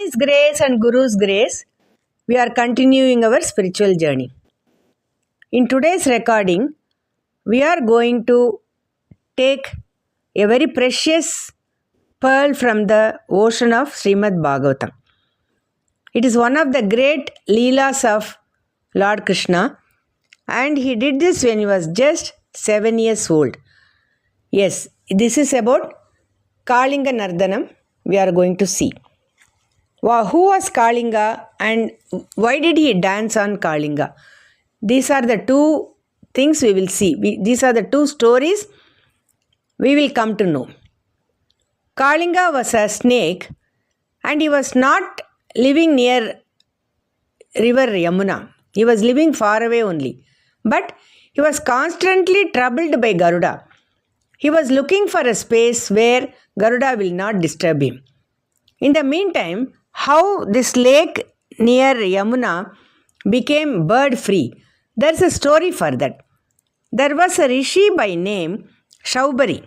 His grace and Guru's grace, we are continuing our spiritual journey. In today's recording, we are going to take a very precious pearl from the ocean of Srimad Bhagavatam. It is one of the great Leelas of Lord Krishna, and he did this when he was just 7 years old. Yes, this is about Kaalinga Nartanam we are going to see. Who was Kaalinga and why did he dance on Kaalinga? These are the two things we will see. These are the two stories we will come to know. Kaalinga was a snake and he was not living near river Yamuna. He was living far away only. But he was constantly troubled by Garuda. He was looking for a space where Garuda will not disturb him. In the meantime, how this lake near Yamuna became bird free, there is a story for that. There was a rishi by name Shaubari.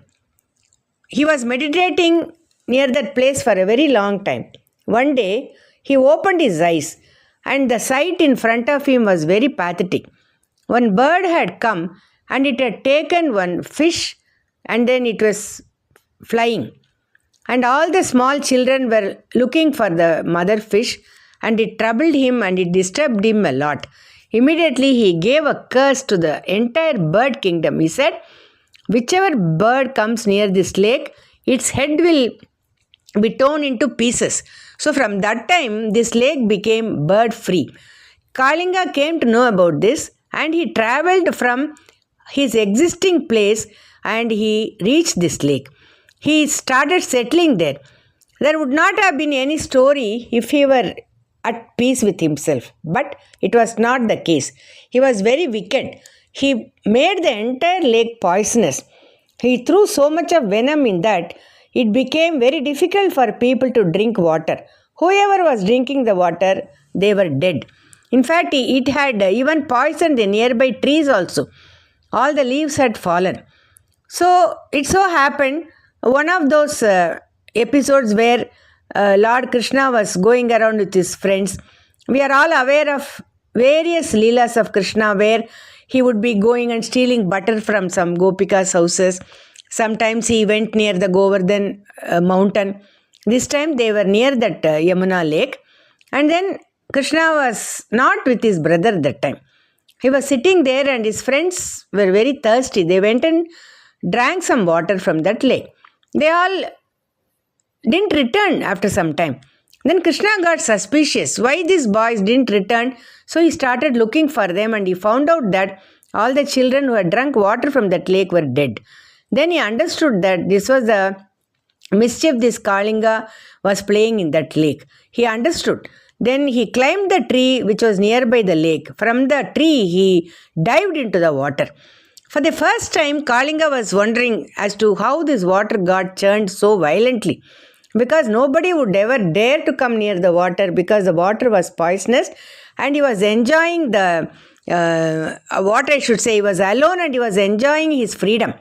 He was meditating near that place for a very long time. One day, he opened his eyes and the sight in front of him was very pathetic. One bird had come and it had taken one fish and then it was flying. And all the small children were looking for the mother fish and it troubled him and it disturbed him a lot. Immediately he gave a curse to the entire bird kingdom. He said, whichever bird comes near this lake, its head will be torn into pieces. So from that time, this lake became bird free. Kaalinga came to know about this and he travelled from his existing place and he reached this lake. He started settling there. There would not have been any story if he were at peace with himself. But it was not the case. He was very wicked. He made the entire lake poisonous. He threw so much of venom in that it became very difficult for people to drink water. Whoever was drinking the water, they were dead. In fact, it had even poisoned the nearby trees also. All the leaves had fallen. So, it so happened, one of those episodes where Lord Krishna was going around with his friends. We are all aware of various Leelas of Krishna where he would be going and stealing butter from some Gopika's houses. Sometimes he went near the Govardhan mountain. This time they were near that Yamuna lake. And then Krishna was not with his brother that time. He was sitting there and his friends were very thirsty. They went and drank some water from that lake. They all didn't return after some time. Then Krishna got suspicious. Why these boys didn't return? So he started looking for them and he found out that all the children who had drunk water from that lake were dead. Then he understood that this was the mischief this Kaalinga was playing in that lake. He understood. Then he climbed the tree which was nearby the lake. From the tree, he dived into the water. For the first time, Kaalinga was wondering as to how this water got churned so violently. Because nobody would ever dare to come near the water because the water was poisonous and he was enjoying the water, I should say. He was alone and he was enjoying his freedom.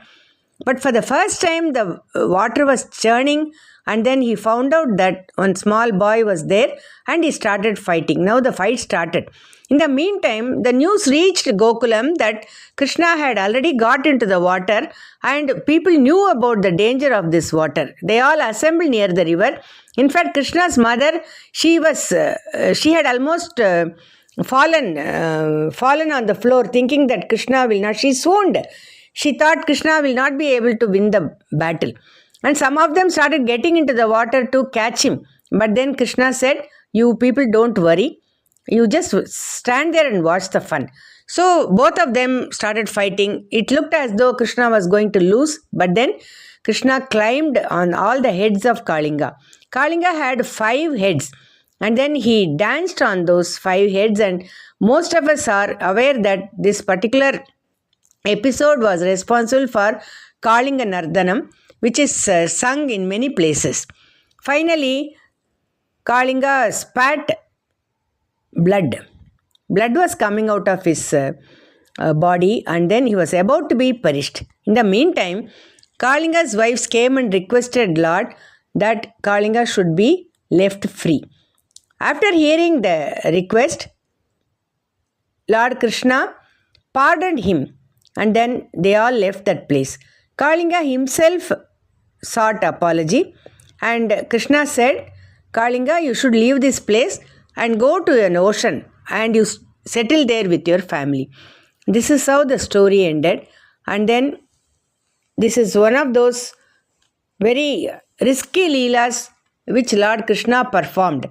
But for the first time, the water was churning and then he found out that one small boy was there and he started fighting. Now the fight started. In the meantime, the news reached Gokulam that Krishna had already got into the water and people knew about the danger of this water. They all assembled near the river. In fact, Krishna's mother, she had almost fallen on the floor thinking that Krishna will not. She swooned. She thought Krishna will not be able to win the battle. And some of them started getting into the water to catch him. But then Krishna said, you people don't worry. You just stand there and watch the fun. So both of them started fighting. It looked as though Krishna was going to lose. But then Krishna climbed on all the heads of Kaalinga. Kaalinga had 5 heads. And then he danced on those 5 heads. And most of us are aware that this particular episode was responsible for Kaalinga Nartanam, which is sung in many places. Finally, Kaalinga spat blood. Blood was coming out of his body and then he was about to be perished. In the meantime, Kaalinga's wives came and requested Lord that Kaalinga should be left free. After hearing the request, Lord Krishna pardoned him, and then they all left that place. Kalinga himself sought apology, and Krishna said, Kalinga, you should leave this place and go to an ocean and you settle there with your family. This is how the story ended. And then this is one of those very risky leelas which Lord Krishna performed.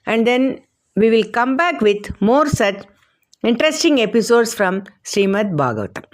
And then we will come back with more such interesting episodes from Srimad Bhagavatam.